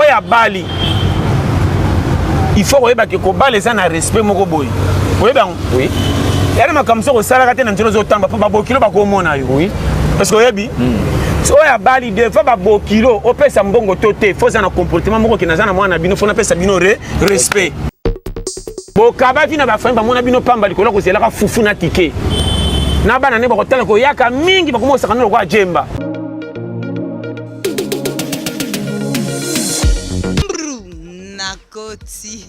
oya bali il faut que ko bali ça na respect moko boy oui ben oui y'a ma comme ça au salaire quand on a temps pas bokilo ba ko mona yo oui parce que oyebi so oya bali de fois ba bokilo o pesa mbongo toté faut ça na comportement moko ki na za na mwana bino faut na pesa bino respect bokaba vina ba famba mona bino pamba likolo ko zela ka fufu na ticket na bana ne ba ko tala ko yaka mingi ba ko mo sakana ko ajemba Nakoti.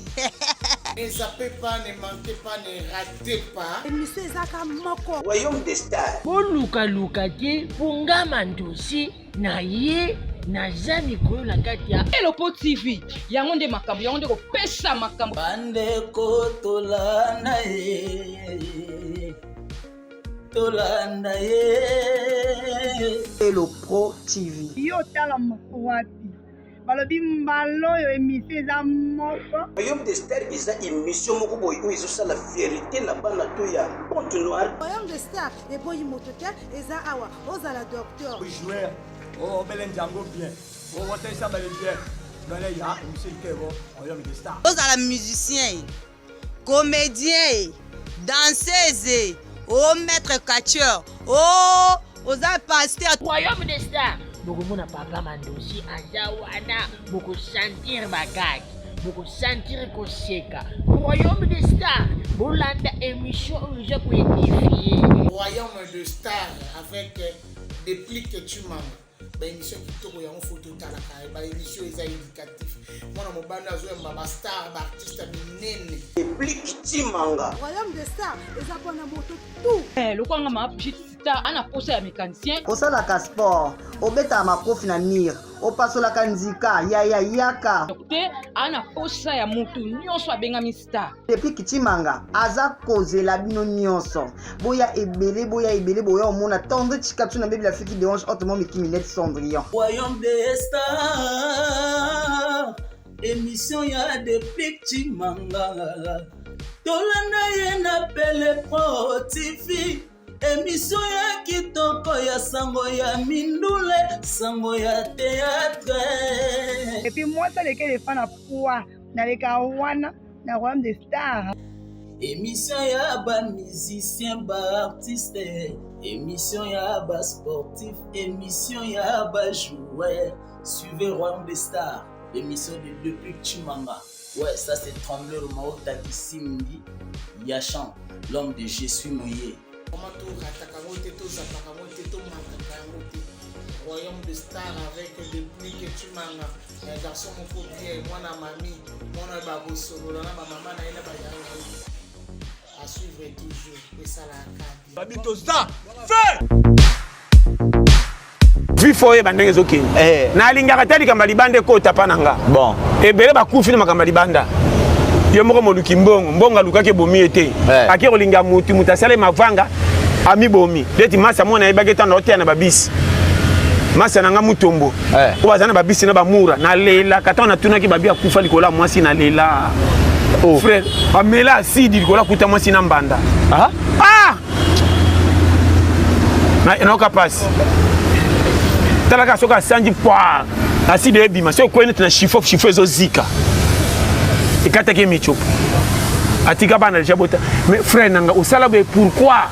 Ne zappez pas, ne manquez pas, ne ratez pas. Monsieur Zaka Moko. Royaume des stars. Boluka luka te punga mandosi na ye na jani ko la kati ya Elopo TV. Yango nde makambo, yango nde ko pesa makambo. Bande ko tolanda ye. Tolanda ye. Elopo TV. Yo tala moko wapi. Balobi mbalo yo émission za moko. Royaume des stars eza émission moko boy où ils ont la vérité na bana to ya ponte noir. Royaume des stars et boy motoka eza awa ozala docteur. Joueur. Oh belen jango bien. Oh wote ça belen bien. Belen ya monsieur Kevo Royaume des stars. Ozala musicien, comédien, danseuse, oh maître catcheur, oh ozala pasteur. Royaume des stars. Boko mona papa mandosi aza wana boko sentir bagage boko sentir ko seka Royaume des stars bolanda émission je peux édifier Royaume des stars avec des plis que tu manges. Ben émission qui toko ya photo talaka ba émission eza éducatif. Mona mobanda zo ba star ba artiste minene. Des plis qui manga. Royaume des stars eza pona moto tout. Lokwanga ma star ana posa ya mécanicien. Osalaka sport, obeta makofi na mire, opasolaka nzika, yaka. Te ana posa ya mutu nyonso abengami star. Depuis Kitimanga, aza kozela bino nyonso. Boya ebele boya omona tendre chikatu na bébé la fille qui dérange hautement mais qui minette Cendrillon. Royaume des stars. Émission ya depuis Kitimanga. Tolanda ye na Pele Pro TV. Émission ya kitoko ya sango ya mindule, sango ya théâtre. Et puis moi ça lesquels les fans à poids na les kawana na Royaume des stars. Émission ya ba musicien ba artiste, émission ya ba sportif, émission ya ba joueur. Suivez Royaume des stars, émission de depuis Chimanga. Ouais, ça c'est Trembleur Maota Kissimbi, Yachan, l'homme de Je suis mouillé. Comment tout ratakamote tout zapakamote tout manakamote. Royaume des stars avec des plis que tu mangas. Un garçon mon phobie, moi na mamie, moi na babo solo, na maman na ina ba à suivre toujours et ça la carte. Babito ça, fais. Vifoye bandenge zoki. Na lingaka tali kama libande ko tapananga. Bon. Ebele ba kufi na makamba libanda. Yo moko moluki mbonga lukake bomi ete. Akero linga mutu mutasale mavanga ami bomi. Deti masa mona ebageta na hotel na babisi. Masa nanga mutombo. Ko bazana babisi na bamura na lela katana tunaki babia kufa likola mwasi na lela. Oh frère, amela asidi likola kuta mwasi na mbanda. Ah! Na enoka passe. Talaka soka sanji poa. Asidi ebima so ko na chiffre ezo zika. Et quand tu es mis atika bana jabota mais frère nanga osala be pourquoi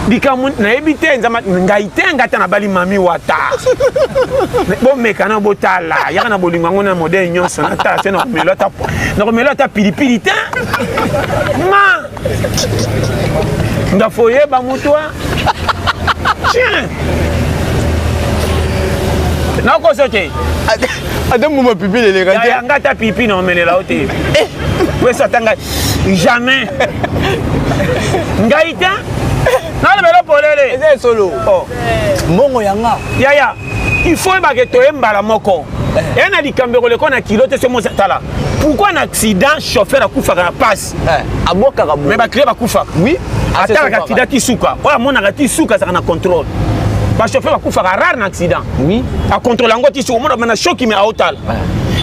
dikamu na ebite nzama ngaitenga ta na bali mami wata bo mekana botala ya na bolinga ngona modèle nyonso na ta fe na melota pilipili ta ma ndafoye ba mutwa tiens na ko sote Adam muma pipi les gars. Ya ngata pipi na omelela ote. We satanga jamais. Ngaita? Na le melo polele. C'est solo. Oh. Mongo yanga. Ya. Il faut ba que to embala moko. Et na dikambeko le kona kilote se mo tala. Pourquoi un accident chauffeur akufa na passe? Aboka kabu. Mais ba créer ba kufa. Oui. Ataka accident tisuka. Oya mona ga tisuka ça na contrôle. Ba chauffeur akufa rare na accident. Oui. A contrôler ngo tisuka mona na choc mais à hôtel.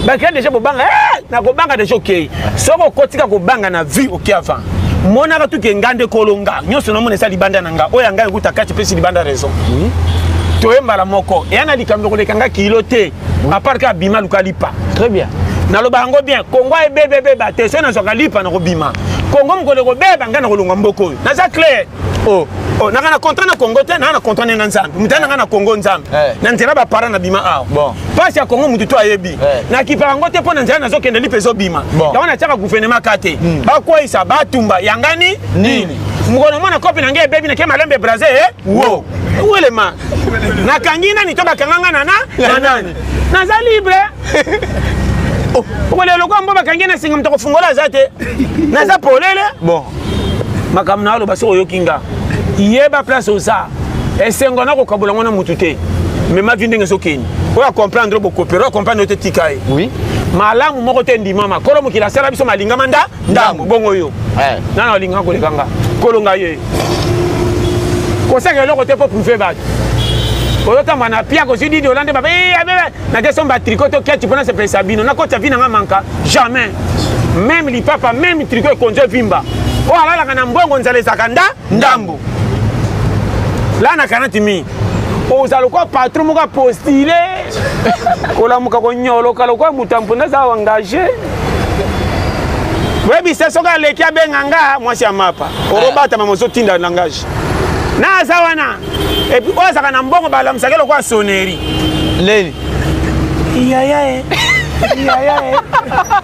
Ba créer déjà bobanga na ko banga déjà OK. Soko kotika ko banga na vie OK avant. Mona ka tuke ngande kolonga. Nyoso no mona sa libanda nanga. Oya ngai kuta kati pesi libanda raison. Oui. toyemba la moko et ana likambo ko lekanga kilo te à part ka bima luka lipa très bien na lo bango bien Congo e bebe ba te so na soka lipa na ko bima Congo mko le ko beba ngana ko lunga mboko na za clair oh na kana contrat na Congo te na contrat na nzambe mutana ngana Congo nzambe na nzela ba para na bima a bon pasi ya Congo mutu to ayebi na kipa ngo te pona nzela na zo kende lipe zo bima ya na chaka gouvernement kate ba ko isa ba tumba yangani nini mkono mwana kopi na nge baby na ke malembe Brazil wo uele ma na kangina ni to ba kanganga na nani na za libre Wale loko mbo bakangena singa mtoko fungola zate. Naza polele. Bon. Makamna alo baso yokinga. Yeba place osa. Esengo na ko kabula ngona mutute. Mais ma vie ndenge sokeni. Oya comprendre bo kopero, comprendre te tikaye. Oui. Malamu moko te ndima ma. Kolo mukila sala biso malinga manda ndambo bongo yo. Nana linga ko lekanga. Kolo ngaye. Ko sanga loko te po privé ba. Olota mana pia ko sidi de Hollande baba na question ba tricot to kia tu pona se pesa bino na ko ta vina nga manka jamais même li papa même tricot konje vimba o ala la kana mbongo nzale sakanda ndambo la na kana timi o zalo ko patron muka postuler kola muka ko nyolo kala ko mutampunda za engagé webi seso ga le kia benganga mwasi ya mapa orobata mamozo tinda langage na zawana et puis oza kana mbongo bala msakelo kwa soneri leli iyaye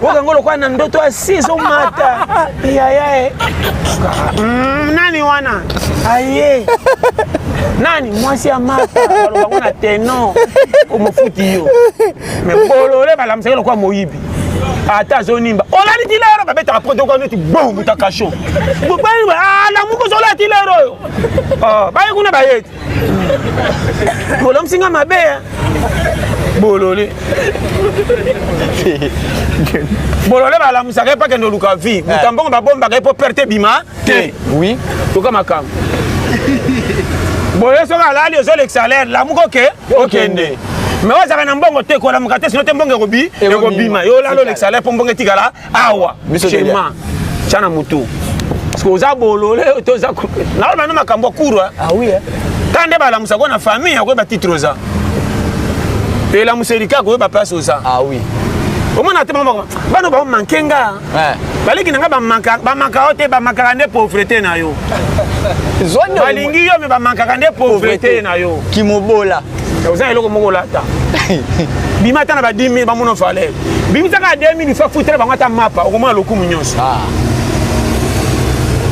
woga ngolo kwa na ndoto asizo mata iyaye nani wana aye nani mwasi ya mata walo ngona teno omofuti yo me bolole bala msakelo kwa moyibi ata zonimba olali tilero babeta rapporter ko neti bon mutakasho bubani ala muko zola tilero baye kuna bayeti bolom singa mabe bolole bala musaka pa kendo luka vi mutambongo babomba ka po perte bima te oui to kama kam boye so ka lali zo l'exalaire la muko ke okende mais on a un bon côté quoi la mukate sinon te mbonge robi e robima yo la lo l'exalaire pour mbonge tigala awa chema chana mutu parce que oza bolole to za na ba no makambo kurwa ah oui kande ba la musako na famille ko ba titre za et la muserika ko ba place oza ah oui au moins na te mama ba no ba mankenga baliki nanga ba manka ote ba makarande pauvreté na yo zone balingi yo me ba makarande pauvreté na yo kimobola vous avez le mot là. Bimata na ba 10 000 ba mono fale. Bimata ka 2 000 fa foutre ba ngata mapa, au moins le coup mignos. Ah.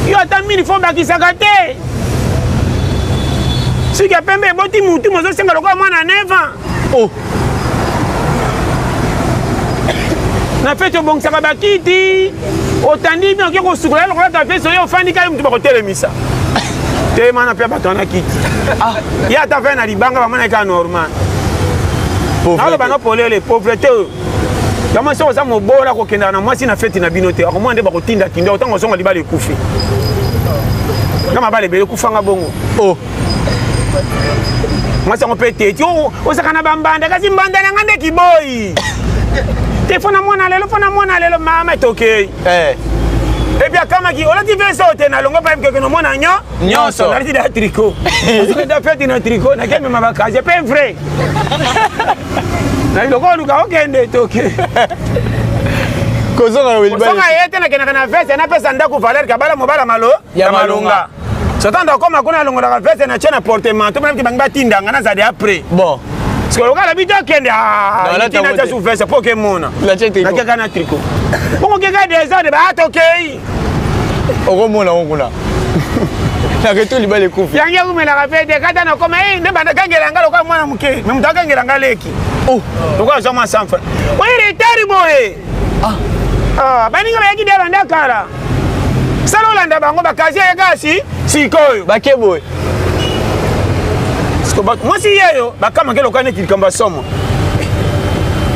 Yo ata 1000 fo ba kisakate. Si ka pembe boti mutu mozo senga lokwa mwana 9 ans. Oh. Na fait to bon saka ba kiti. Otandi bien ko sukula lokwa ta fait so yo fandi ka mutu ba ko telemisa. Te mana pe batona kiti. Ah, ya ta fait na libanga ba mana ka normal. Pauvreté. Ba no polele pauvreté. Kama so za mobola ko kenda na mwasi na fete na binote. Ako mwande ba ko tinda tinda otango songa libale kufi. Kama bale bele kufanga bongo. Oh. Mwasi ngo pete ti o sakana bambanda kasi mbanda na ngande kiboy. Te fona mwana lelo mama toke. Et puis kama ki olati veso te na longo pa mke no mona nyonso na ti da tricot. Parce da fete na tricot na keme mabaka je pas vrai. Na loko luka okende toke. Kozonga welibali. Kozonga yete na kena na veste na pesa ndaku Valer kabala mobala malo ya malonga. Sotanda koma kuna longo la veste na chena portemanteau même ki bangba tindanga na zade après. Bon. Parce que le gars l'habite à Kenya, il a souffert, c'est Pokémon. Il a quelqu'un à tricot. Bon, quelqu'un des heures de battre, ok. Au Romon, là, on a. La retour, il va les coups. Il y a eu la rafée des gars, comme il ne va pas gagner l'angle, comme moi, même dans gagner l'angle. Oh, pourquoi je m'en sens? Oui, il est terrible. Ah, ben il va y avoir des Dakar. Salolanda, bango, bakazi, yagasi, si koyo. Bakeboy. Moi si yo bakama ke lokane kilikamba somo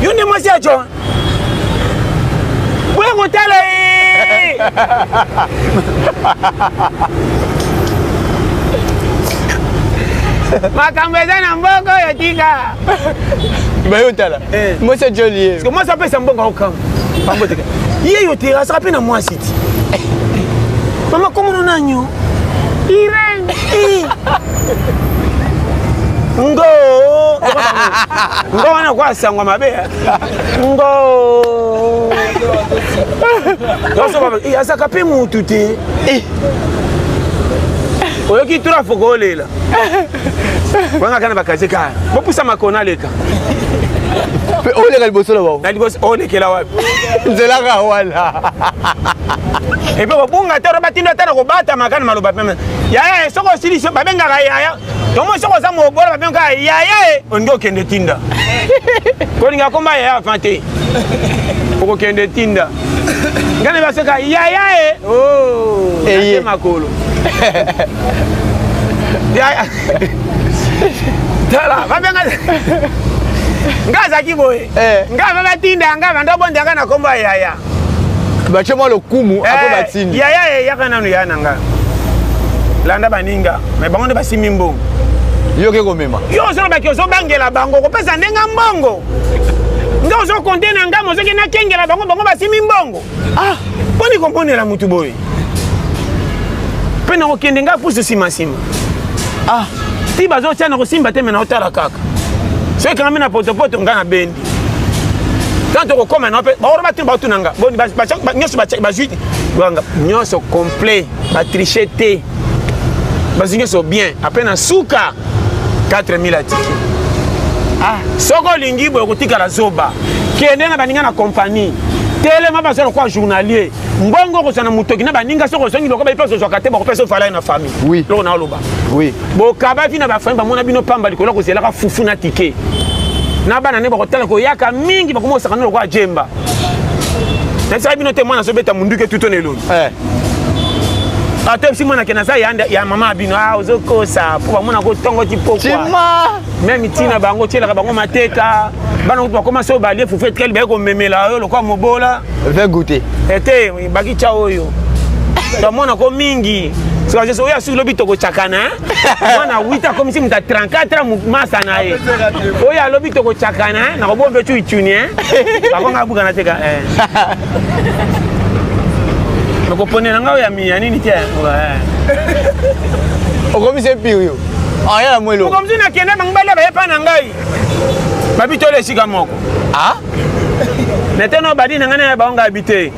yo ne moi si ajo bwe ngotala makambeza na mboko yo tika ba yo tala moi c'est joli parce que moi ça peut ça mbongo okam pambote yo tira ça pe na moi city mama comment on a nyo Irene ngo wana kwa sangwa mabe ngo Doso baba azaka pe mutu te oyoki tura foko olela wanga kana bakaze kaya bopusa makona leka pe oleka liboso la bao na liboso olekela wapi nzela ka wala epe kobunga te robatinda tana kobata makana maloba pema yaya soko siliso babengaka yaya tomo soko za mobola babengaka yaya onge okende tinda kolinga komba yaya fante okende tinda ngane baseka yaya oh eye makolo yaya tala babenga ngaza kiboye ngaba batinda ngaba ndobonde ngana komba yaya bachemo lokumu apo batindi yaya yakana no yana nga landa baninga me bango nde basimi mbongo yoke komema yo zo ba kyozo bangela bango ko pesa ndenga mbongo nga zo kontena nga mozo ke na kengela bango basimi mbongo poni komponela mutu boy pena ko kende nga pusu sima ti bazo tshana ko simba te mena otala kaka so ke ngamena poto nga na bendi tanto ko koma na pe ba ora batin ba tunanga boni ba nyoso ba juite gwanga nyoso complet ba tricheté bazinge so bien apena suka 4000 atiki soko lingi boy kotika la zoba kende na baninga na compagnie telema basalo kwa journalier mbongo ko sana mutoki na baninga soko songi lokaba ipeso so kate ba ko peso fala na famille oui loko na loba oui bo kaba fina ba famille ba mona bino pamba likolo ko zela ka fufu na tike na bana ne ba ko tala ko yaka mingi ba ko mo sakana lokwa jemba na sa bino te mwana so beta munduke tuto neloni ate si mwana kenaza ya mama bino ozokosa po ba mwana ko tongo ti pokwa chima même tina bango tiela bango mateka bana ko koma so ba le fufu tel ba ko memela yo lokwa mobola va goûter ete baki cha oyo to mwana ko mingi so aje so ya su lobi to ko chakana mwana 8 comme si muta 34 masa na ye oya lobi to ko chakana na ko bombe tu ituni ba ko ngabuka na teka ko ponela ngao ya miya nini tia okomise piyo aya mwelo okomzi na kende bangbala ba yepa na ngai babito le sika moko neteno badi na ngana ba nga habité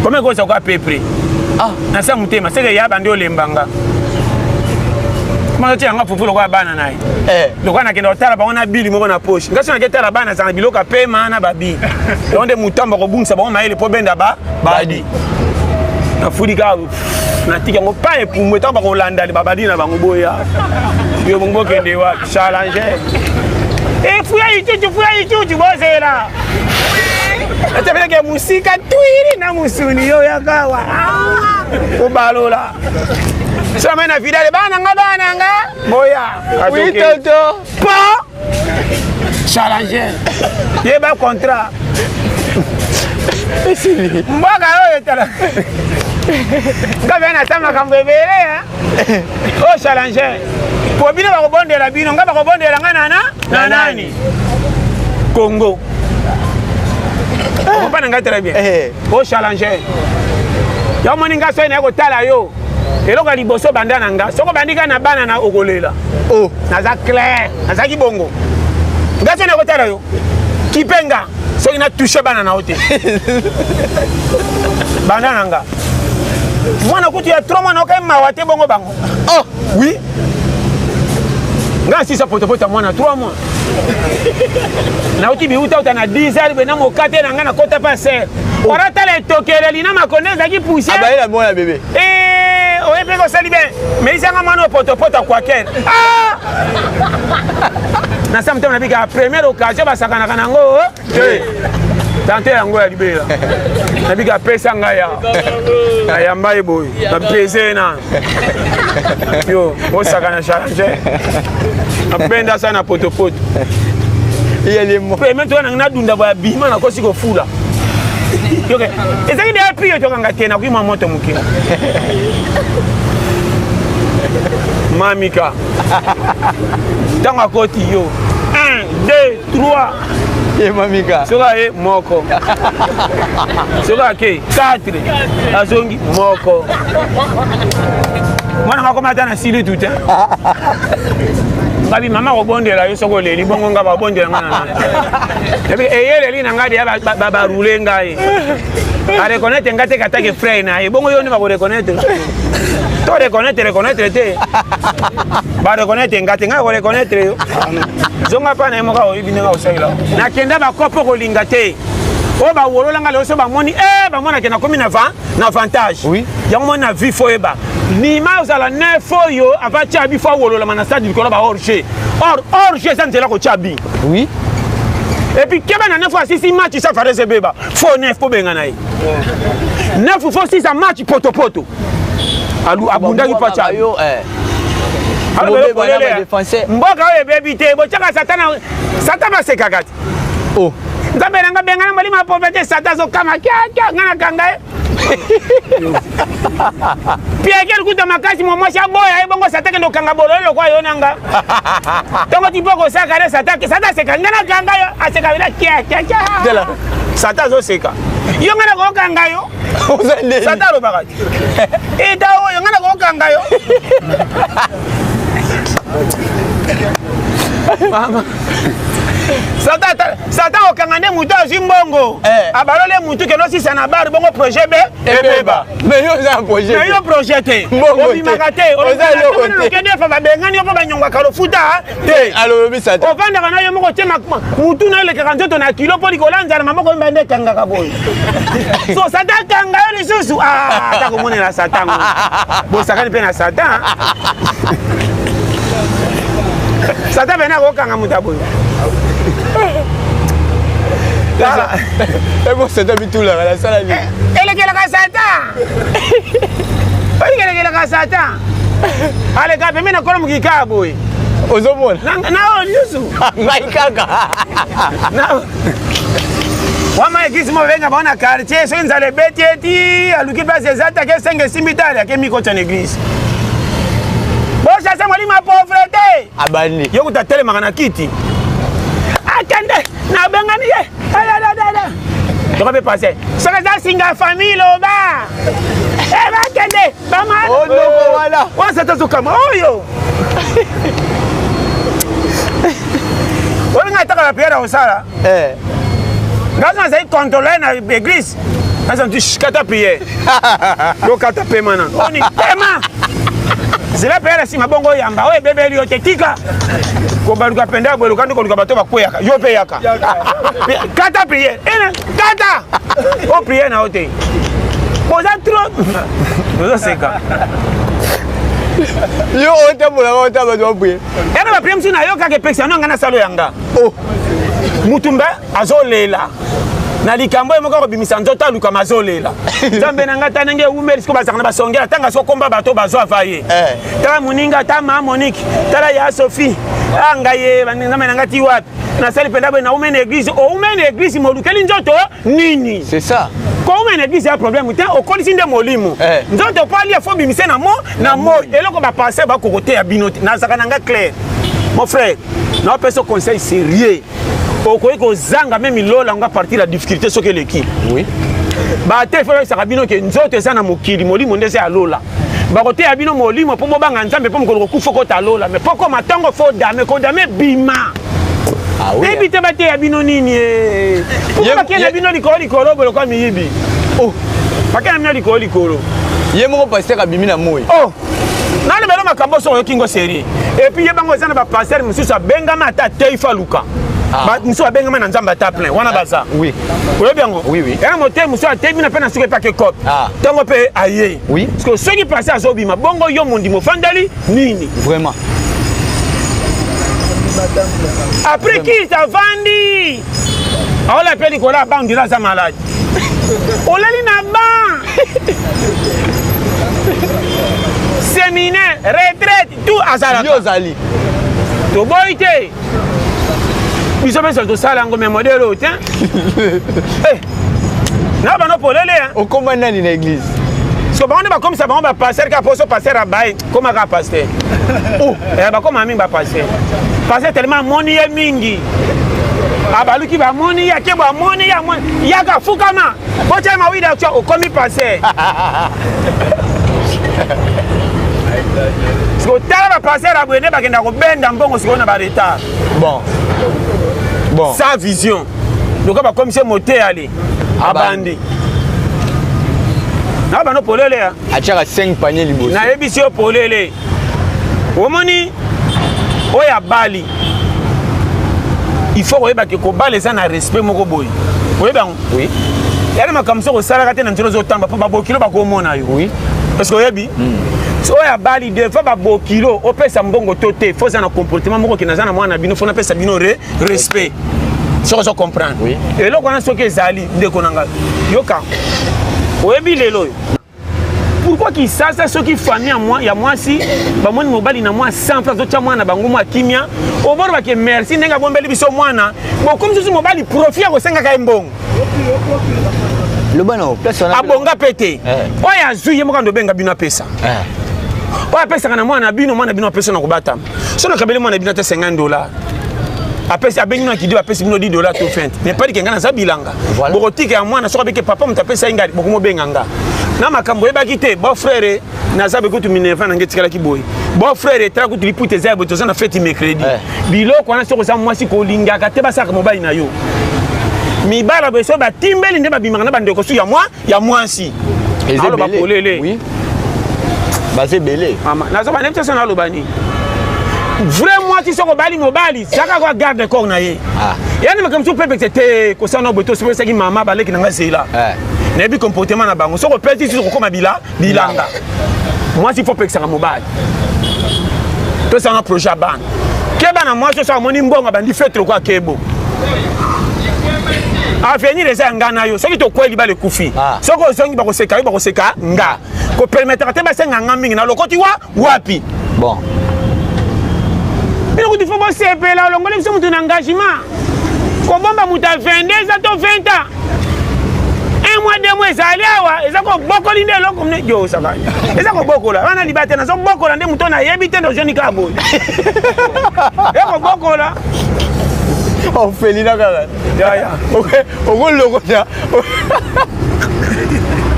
comme ko sa ko pepre na sa mutema seke ya bandi olembanga kuma tia nga fufulo kwa bana naye lokwa na kende otala ba na bili moko na poche ngaso na ketala bana za biloka pema na babi onde mutamba ko bungisa ba maele po benda ba badi na fudika na tika ngo pa epumwe tamba ko landa le babadi na bango boya yo bongo kende wa challenge fuya ichuchu bozela ate pele musika tuiri na musuni yo yakawa ubalola sama na vidale bana nga boya oui toto pa challenge yeba contrat mbaga yo tala ngabena tama kambebele o challenge po bino ba kobondela bino ngaba kobondela ngana na nani Congo on pas nga très bien o challenge ya moni nga so na ko tala yo eloko liboso banda na nga soko bandika na bana na okolela naza clair naza kibongo nga so na ko tala yo kipenga so ina toucher bana na hote banda na nga mwana kutu ya 3 mois na okema wate bongo bango oui nga si sa poto mwana 3 mois na uti biuta utana 10 heures bena mokate na nga na kota pa ser orata le tokeleli na makoneza ki pousser abaela mwana bébé oye pe ko sali ben mais isanga mwana poto kwa ken na samte na bika première occasion basakana kanango tante yango ya libela na bika pesa nga ya mbaye boy na pese na yo osakana challenge apenda sana poto yele mo premier to na dunda ba bima na kosi ko fula yoke ezaki de apio to kanga tena ku ma moto muke mamika tanga koti yo 1 2 3 e mamika soka e moko soka ke 4 azongi moko mwana ngako mata na sili tout babi mama kobondela yo soko leli bongo nga babondela ngana ebi eyeleli na ngadi ba rouler ngai a reconnaître ngate katake frère na bongo yo ne ba ko reconnaître to reconnaître te ba reconnaître ngate nga ko reconnaître yo zonga pa na mo ka o ibine nga o saila na kenda ba kopo ko linga te o ba wolola nga le so ba moni ba mona ke na komi na avantage oui yango mona vie fo eba ni ma uzala nefo yo ava chabi fo wolola mana stade du kola ba orche ça nzela ko chabi oui et puis keba na nefo asisi match ça fare se beba fo nef po benga na yi nef fo si ça match poto alu abunda ki pa chabi yo mboka oyo ebebi te botyaka satana se kakati oh nzambe nanga benga na molima pauvreté sata zokama kya ngana kanga pieke lukuta makasi mwasi aboya ebongo sata kendo kanga bololo kwa yo nanga tongo tipoko sakare sata seka ngana kanga yo aseka bila kya sata zoseka yo ngana ko kanga yo sata lo bakati eta yo ngana ko kanga yo mama Sata okangane mutu azimbongo abalole mutu keno sisa na bar bongo projet be ebeba mais yo za projet mais yo projet te obimaka te okende fa babengani yo ba nyongwa kalo futa te alors bi sata ovanda kana yo moko tema mutu na le 40 na kilo poli kolanza mama ko mbande kanga kaboy so sata kanga yo lisusu ta ko monela sata ngo bo sakani pe na sata sata bena ko kanga mutaboy bon c'est tout là la salle ali elle est sata ale ka pe mena kolomu kika boy ozomona na yusu ngai kaka na wama ekisi mo venga bona quartier so nzale betieti aluki pas ezata ke 5 simitali ke miko ton église bo chasa molima pauvreté abani yo kutatele makana kiti akende na bengani ye donc be passer ça va singa famille loba va kende ba ma oh non voilà on s'attend au kama oyo on ngata la prière au sala ngaza zai contrôler na église ngaza tu kata prière do kata paiement na on y paiement c'est la prière si mabongo yamba oye bebe li otetika ko baluka penda bwelo kandi ko lukabato bakweyaka yo pe yaka kata prière kata o prière na hote poza trop no seka yo otambola ba prière ena ba prière msina yo kake pexia no ngana salo yanga oh mutumba azolela na likambo emoko ko bimisa nzoto aluka mazolela nzambe nanga tanenge umeli siko bazakana basongela tanga so komba bato bazo avaye ta muninga ta ma Monique ta ya Sophie anga ye nzambe nanga ti wapi na sali penda na umene église o umene église molukeli nzoto nini c'est ça ko umene église ya problème te o kolisi nde molimo nzoto pali afo bimise na mo eloko ba passer ba kokote ya binote na zakana nga clair mon frère na peso conseil sérieux okoki kozanga meme lola nga partir la difficulté soki l'équipe oui bate fo esaka bino ke nzoto eza na mokili molimo nde eza ya lola bakoteya bino molimo mpo mobanga nzambe mpo mokolo kokufa kota lola me mpo koma ntango fo dame kodame bima ebi te bateya bino nini bakena bino likolo boye lokwa miyibi bakena bino likolo ye moko paster abimi na moi nalobelo makambo so oyoki ngo serie epuis ye bango eza na bapaster mosusu abengama ata te ifa luka muso abengama na nzambe ata plein wana baza oui oyebi yango yana mote mosu atebi na mpe na soki epake kope ntango mpe aye parce que soki pase azobima bongo yo mondimo ofandeli nini vraiment après qui avandi aola mpe likolo ya ban ndila aza malade olali na ban séminaire retraite tout azalaka yo ozali toboyi te biso mpe solo tosala yango me modele oyo te na bano polele okoma nani na église so bango nde bakomisa bango bapaster kaka poso paster abaye komaka paster bakoma mingi bapaster paster tellement amoni ye mingi abaluki bamoni ye ake bamoni ye yaka fukama botyala mawili atua okomi paster Parce que tala ba passer la bonne ba kenda ko benda mbongo siko na ba retard. Bon. Sans vision. Donc ba comme c'est moté aller abandi. Na ba no polele ya. Achaka 5 paniers liboso. Na ebisi o polele. Omoni oya bali. Il faut que ko bali ça na respect moko boy. Oui ben oui. Yale makamso ko sala kate na ntino zo tamba pa bokilo ba ko mona yo. Oui. Parce que oyebi so oya bali de fa ba bokilo o pesa mbongo toté faut ça na comportement moko ki na za na mwana bino faut na pesa bino respect. Si on comprend. Oui. Et là on a ce que zali de konanga. Yoka. Oyebi lelo. Pourquoi qui ça ce qui famille à moi il y a moi si ba moni mobali na moi 100 francs to mwana bango moi kimia o boro ba ke merci ndenga bombeli biso mwana bon comme si mobali profit ko senga ka mbongo le bano personne abonga pété oya zuye mo kando benga bino pesa oya pesa kana mwana bino pesa na kubata so na kabele mwana bino te $50 apesi abengi na kidi apesi bino $10 to fente mais pas que ngana za bilanga bokotike ya mwana so kabeke papa mutapesa ingari bokomo benganga na makambo ebaki te bo frère naza bekutu minerva na ngetikala kiboyi bo frère tra kutu lipute za botoza na fête mercredi biloko na soko za mwasi ko lingaka te basaka mobali na yo mibala beso ba timbeli nde babimaka na bandeko su ya mwasi alo ba polele oui basé belé mama nazo ba nemtesa na lobani vraiment si soko bali mobali saka ko garde corps na ye yani makamso pepe te ko sana boto so saki mama baleki na ngasela nebi comportement na bango soko peti si ko koma bilanga moi il faut peksa mobali to ça un projet ban keba na moi so ça moni mbonga bandi fête ko akebo avenir eza ngana yo soki to kweli bale kufi soko zongi ba ko seka nga ko permettre te ba senga ngamingi na lokoti wapi bon bino kuti faut sepela olongole biso mutu na engagement ko bomba mutu a 22 za to 20 ans un mois 2 mois ezali awa eza ko bokoli nde eloko mne yo sakanya eza ko bokola wana libate na so bokola nde mutu na yebi te ndo joni ka boy eko bokola on felina kaka ya ok loko ya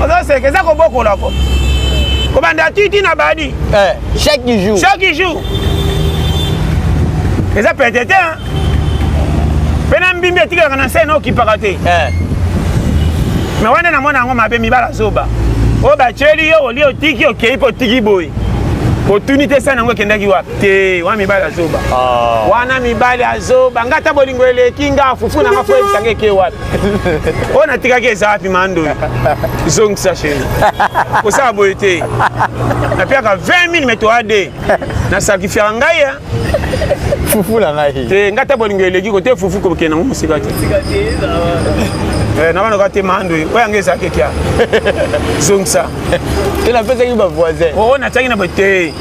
ozo seke eza ko bokola ko banda titi na badi chaque jour eza peut-être hein pena mbimbi etika kana sena okipaka te mais wana na mona ngo mabe mibala zoba o ba cheli yo oli otiki okei po tiki boy opportunité sana ngo kendaki wapi te wa mibala zoba wana mibala zoba ngata bolingo elekinga fufu na ngafo esange ke wapi ona tikaki eza wapi mando zong sa chéri ko sa boyete na pia ka 20000 meto ade na sacrifier ngai fufu la ngai te ngata bolingo eleki ko te fufu ko kena mu sikati na bana kate mando oya ngeza kekia zong sa te na pesa ki ba voisin na tangi na bote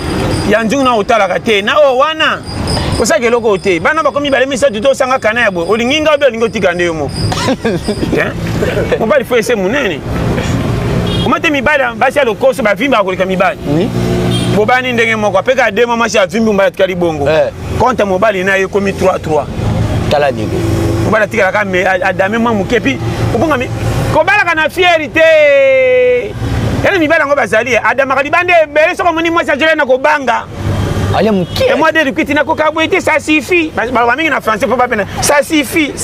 ya njungu na utala kate na wana osake loko te bana bakomi bale misatu to sanga kana ya bo olinginga obe olingo tikande yo mo mobali fo ese munene omate mibala basi ya lokoso ba vimba koleka mibali bobani ndenge moko apeka demo mashi ya vimbi mbala tikali bongo konta mobali na ye komi 3-3 tala digo mobali tikala ka me adame mamu kepi obonga mi ko bala kana fierté yana mibala ngo bazali adama kalibande bele soko moni mwasi ajele na kobanga aya mukie et moi de rikuti na koka boite ça suffit ba mingi na français faut pas peine ça suffit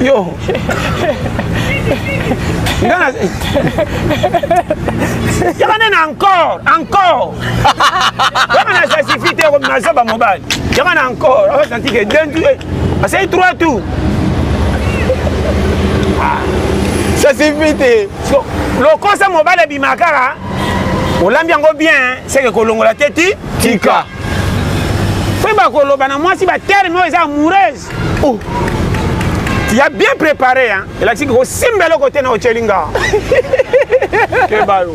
yo ngana yana encore yana ça suffit te comme na ba mobile yana encore on senti que c'est 3 tout ça suffit te le conseil mobile bimakara olambi yango bien c'est que kolongola teti tika pe ba koloba na mwasi ba terme eza amoureuse il a bien préparé hein il a dit que simbelo côté na ochelinga ke bayo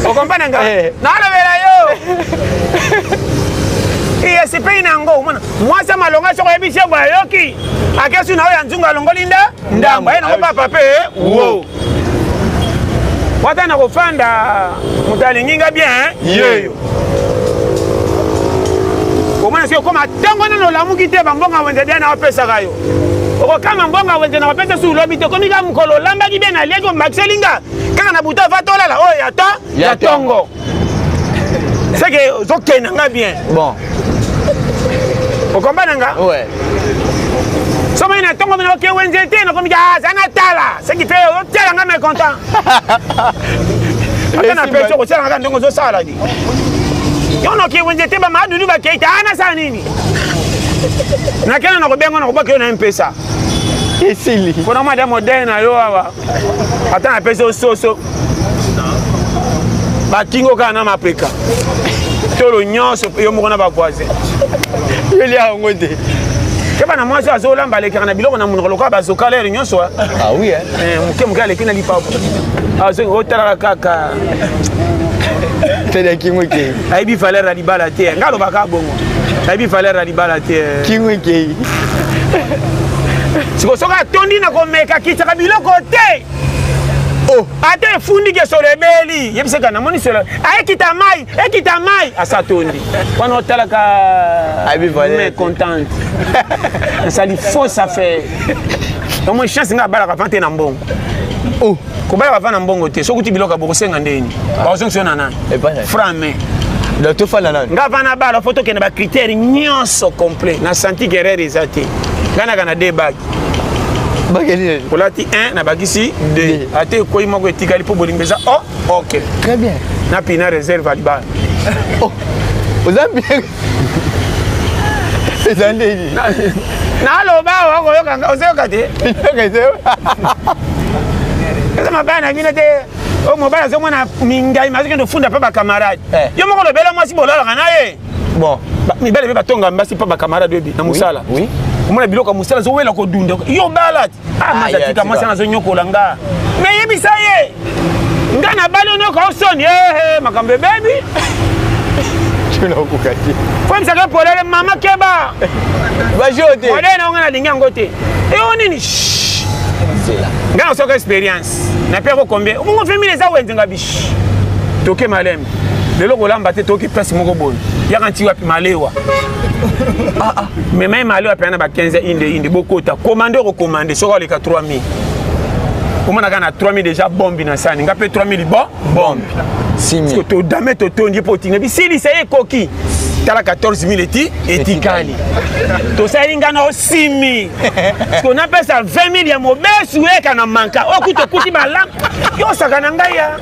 o comprendre nga na la vera yo et c'est pas inango moi ça malonga soko ebisi ngo yoki akesu na oya nzunga longolinda ndamba ena ko papa pe wo wata na kofanda mutalinginga bien yeyo omona soki okoma ntango nano olamuki te bambonga wenze de na opesaka yo okokama mbonga wenze na opesa su lobi te komi ka mokolo olambaki bien aliaki omakiselinga kaka na buta va tolala oyo ya tongo seke ozokenda nga bien bon okombana nga ouais somo ina tongo mina oke wenze te nakomi ka zana tala seki fe otala nga mécontent ata na peso kosala nga ndongo ozosala di yono ke wenze te bamadudu bakeita ana sa nini nakena na kobenga na kobaka yo na mpesa esili mpona mwa de modele na yo awa ata na pesa ososo bakingo kaka na mapeka tolo nyonso yo moko na bavoisin yo lia yango te ke bana mwasi azolamba alekaka na biloko na monoko lokola bazokalere nyonso ah oui moke aleki na lipapo otalaka kaka tede kingo ke ayebi valeur ya libala te nga alobaka bongo ayebi valeur ya libala te kingo ke siko soki atondi na komeka kitaka biloko te ate efundiki solo ebeli yebiseka namoni solo ekita mai asa tondi wana otalaka mécontente nasali fausse affaire omoi chance nga abalaka va te na mbongo kobalaka va na mbongo te soki uti biloko bokosenga ndeni bazongisiyo na nani frame nga va na bala fo tokende bacritère nyonso complet na santi guerrere eza te nga naka na debaki olati 1 na bakisi 2 ate ekoyi moko etikali mpo bolingo eza ok très bien na pina réserve alibala oza bien eza ndeni naloba okoyoka ozoyoka te eza mabaya na bino te o mobali azomona mingai mazokende ofunda mpe bakamarade yo moko lobela mwasi bolalaka na ye bon mibale mpe batonga mbasi mpe bakamarade oyebi na mosala omona biloko ya mosala azowela kodunda yo bala ti masa tika mwasi nazonyokola nga me yebisa ye nga na bali onoyoka osoni makambo ebebi fo yebisaka polele mama keba modele na onga nalingi yango te eyo nini nga nasoka expérience nape kokombie omongo femile eza wenzenga bishi toke maleme lelo kolamba te toki place moko boye yaka nti wapi malewa mema ye malewa pena ba 15 inde bokota commande recommande soka oleka 3000 omonaka na 3000 déjà bombi na sani nga pe 3000 bombi 6000 todame totondi mpo otinga bisilisa ye ekoki tala 14000 etikali tosali nga na 6000 parceke napesa 20000 ya mobesu eka na manka okuti okuti balamu yosaka na ngai ya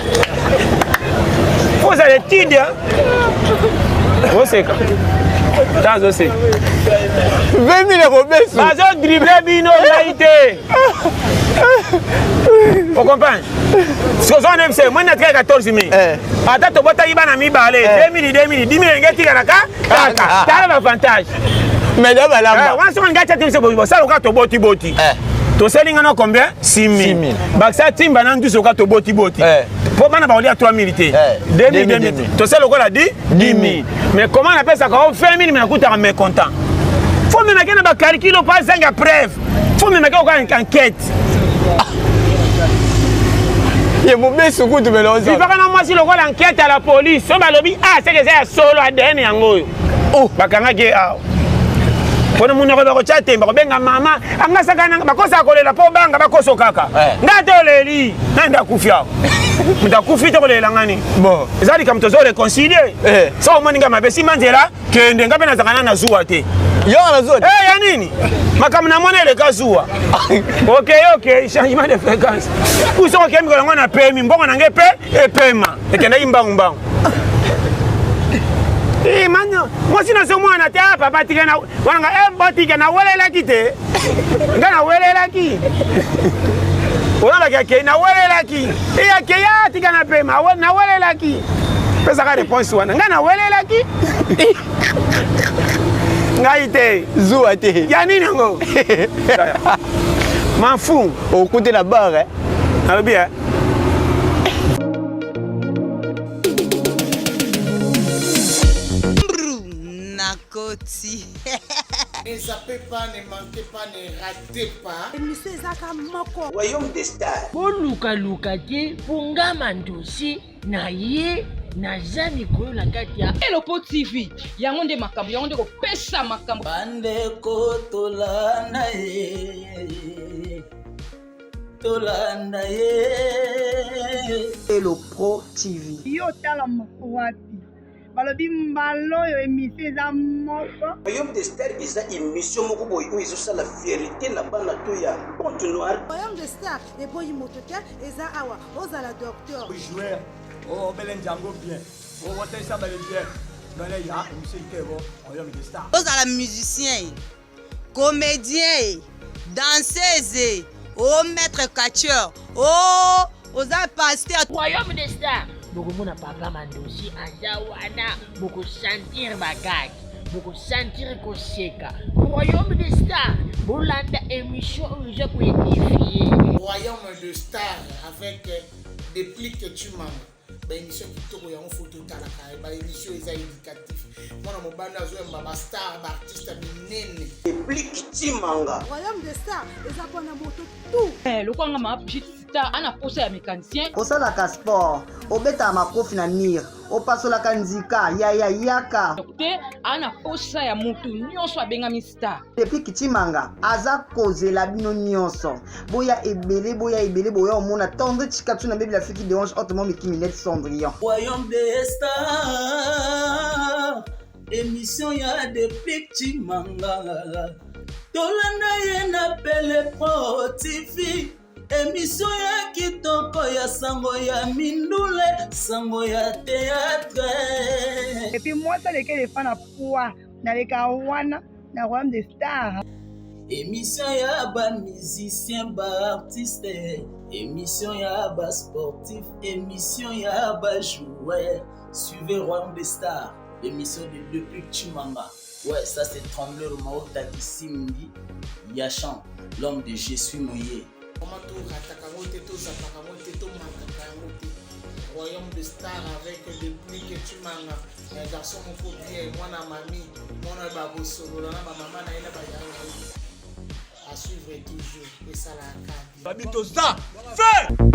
ozala étude oseka tazoseka 20000 ya mobesu bazodrible bino ngai te ocompagne sikozona ebise mweni natika 14000 ata tobotaki bana mibale 2000 10 enge etikala kaka tala bavantage meda balamba wana soko ngai tia biso bosala oka tobotiboti toselinga na combien 6000 bakisa timba na ndusu oka tobotiboti mpo bana baolia 3000 te 2000 tosala okola 10000 mais comment napesaka o 20000 me nakutaka mécontent fo memake na bakalkile opo azanga preuve fo memake oka enquête ye mobesu kutu meloza bipaka na mwasi lokola enquête à la police so balobi seke eza ya solo ADN yango oyo bakangaki awa mpona munoko bakotya temba kobenga mama angasakana bakosaka kolela mpo banga bakoso kaka nga te oleli nandi akufi awa moto akufi te kolela ngani eza likambo tozoreconcilie so omoni nga mabe simba nzela kende nga mpe nazaka na zuwa te ya nini makambo na mwana eleka zuwa ok changement de fréquence kusoko okeye mikolo yango na pemi mbongo nange mpe epema ekendaki mbangu mano mwasi nazomwana te papa tika na wananga botika nawelelaki te nga nawelelaki olobaki akei nawelelaki eyakeya tika na pema nawelelaki pesaka réponse wana nga nawelelaki ngai te zuwa te ya nini yango mafu okute na bare alobi Nakoti. Ne zappez pas, ne manquez pas, ne ratez pas. Émission ezaka moko. Royaume des stars. Boluka luka te pongama ndosi na ye naza mikolo na kati ya Elopo TV yango nde makambo yango nde kopesa makambo bandeko tolanda ye Elo Pro TV. Yo tala moko wapi balobi mbala oyo émission eza moko Royaume des stars eza émission moko boye oyo ezosala vérité na bana to ya Ponte Noire. Royaume des stars eboyi moto te eza awa ozala docteur joueur oh bel njango bien oh wote ça bel bien bel ya émission ikebo Royaume des stars ozala musicien comédien danseuse oh maître catcheur oh oza pasteur Royaume des stars bokomona papa Mandosi aza wana bokosentir bagage bokosentir koseka Royaume des stars bolanda émission oyo eza koédifie Royaume de stars avec des plis que tu manges. Émission qui tourne en photo talaka émission eza éducatif mwana mobanda azoyamba ba star ba artiste minene Epliki Timanga. Royaume des stars eza mpona moto tout lokwanga mapujit star ana posa ya mécanicien osalaka sport obetaka makofi na mire opasolaka nzika yaka te ana posa ya mutu nyonso abengami star depuis Kitimanga aza kozela bino nyonso boya ebele boya omona tendre chikatu na Bible Afrique dérange hautement Mikiminette Cendrillon Royaume des stars émission ya depuis Timanga tolanda ye na Belle Pro TV émission ya kitoko ya sango ya mindule sango ya théâtre et puis moi ça lesquels fan na poa naleka wana na Royaume des stars émission ya ba musicien ba artiste émission ya ba sportif émission ya ba joueur suivez Royaume des stars émission de depuis Chimanga ouais ça c'est Trembleur Maota Kisimbi Yachan l'homme de Je suis mouillé comment tout rataka ngote tout zapaka ngote tout makaka ngote Royaume de stars avec des pluies que tu mangas un garçon moko bien mwana mami mwana babosolo na ba maman na ina ba ya à suivre toujours et ça la carte Babito ça fait